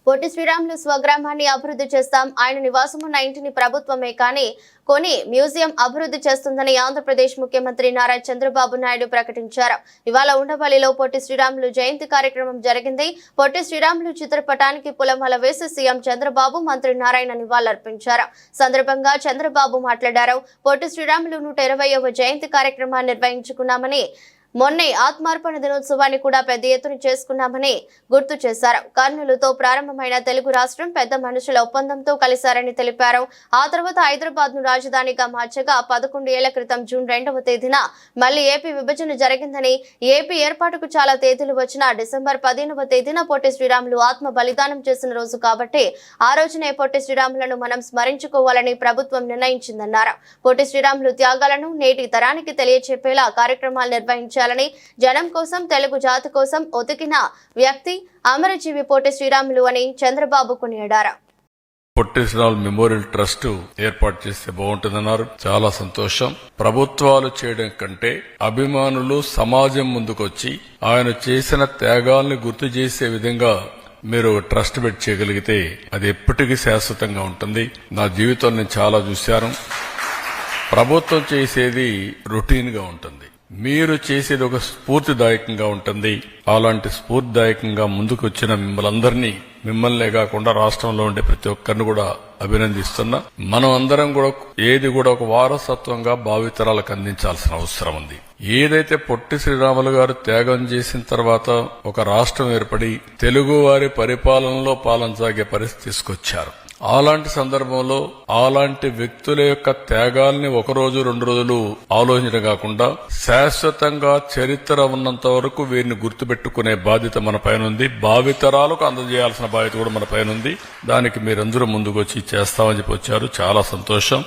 పొట్టి శ్రీరాములు స్వగ్రామాన్ని అభివృద్ధి చేస్తాం. ఆయన నివాసమున్న ఇంటిని ప్రభుత్వమే కానీ కొని మ్యూజియం అభివృద్ధి చేస్తుందని ఆంధ్రప్రదేశ్ ముఖ్యమంత్రి నారా చంద్రబాబు నాయుడు ప్రకటించారు. ఇవాళ ఉండవల్లిలో పొట్టి శ్రీరాములు జయంతి కార్యక్రమం జరిగింది. పొట్టి శ్రీరాములు చిత్రపటానికి పూలమాల వేసి సీఎం చంద్రబాబు, మంత్రి నారాయణ నివాళులర్పించారు. సందర్భంగా చంద్రబాబు మాట్లాడారు. పొట్టి శ్రీరాములు 120వ జయంతి కార్యక్రమాన్ని నిర్వహించుకున్నామని, మొన్నే ఆత్మార్పణ దినోత్సవాన్ని కూడా పెద్ద ఎత్తున చేసుకున్నామని గుర్తు చేశారు. కర్నూలుతో ప్రారంభమైన తెలుగు రాష్ట్రం పెద్ద మనుషుల ఒప్పందంతో కలిశారని తెలిపారు. ఆ తర్వాత హైదరాబాద్ ను రాజధానిగా మార్చగా 11 ఏళ్ల క్రితం జూన్ 2వ తేదీన మళ్లీ ఏపీ విభజన జరిగిందని, ఏపీ ఏర్పాటుకు చాలా తేదీలు వచ్చినా డిసెంబర్ 15వ తేదీన పొట్టి శ్రీరాములు ఆత్మ బలిదానం చేసిన రోజు కాబట్టి ఆ రోజునే పొట్టి శ్రీరాములను మనం స్మరించుకోవాలని ప్రభుత్వం నిర్ణయించిందన్నారు. పొట్టి శ్రీరాములు త్యాగాలను నేటి తరానికి తెలియచెప్పేలా కార్యక్రమాలు నిర్వహించారు. జనం కోసం, తెలుగు జాతి కోసం ఒతికిన వ్యక్తి అమరజీవి పొట్టి శ్రీరాములు అని చంద్రబాబు కొనియాడారు. పొట్టి శ్రీరాములు మెమోరియల్ ట్రస్ట్ ఏర్పాటు చేస్తే బాగుంటుందన్నారు. చాలా సంతోషం. ప్రభుత్వాలు చేయడం కంటే అభిమానులు, సమాజం ముందుకొచ్చి ఆయన చేసిన త్యాగాల్ని గుర్తు చేసే విధంగా మీరు ట్రస్ట్ పెట్టి చేయగలిగితే అది ఎప్పటికీ శాశ్వతంగా ఉంటుంది. నా జీవితంలో నేను చాలా చూశాను. ప్రభుత్వం చేసేది రొటీన్ గా ఉంటుంది, మీరు చేసేది ఒక స్ఫూర్తిదాయకంగా ఉంటుంది. అలాంటి స్ఫూర్తిదాయకంగా ముందుకు వచ్చిన మిమ్మల్నే కాకుండా రాష్ట్రంలో ఉండే ప్రతి ఒక్కరిని కూడా అభినందిస్తున్నా. మనం అందరం కూడా ఏది కూడా ఒక వారసత్వంగా భావితరాలకు అందించాల్సిన అవసరం ఉంది. ఏదైతే పొట్టి శ్రీరాములు గారు త్యాగం చేసిన తర్వాత ఒక రాష్ట్రం ఏర్పడి తెలుగు వారి పరిపాలనలో పాలన సాగే పరిస్థితి తీసుకొచ్చారు. అలాంటి సందర్భంలో అలాంటి వ్యక్తుల యొక్క త్యాగాల్ని 1 రోజు 2 రోజులు ఆలోచించడం కాకుండా శాశ్వతంగా చరిత్ర ఉన్నంత వరకు వీరిని గుర్తుపెట్టుకునే బాధ్యత మన పైన ఉంది. భావితరాలకు అందజేయాల్సిన బాధ్యత కూడా మన పైన ఉంది. దానికి మీరందరూ ముందుకు వచ్చి చేస్తామని చెప్పి వచ్చారు. చాలా సంతోషం.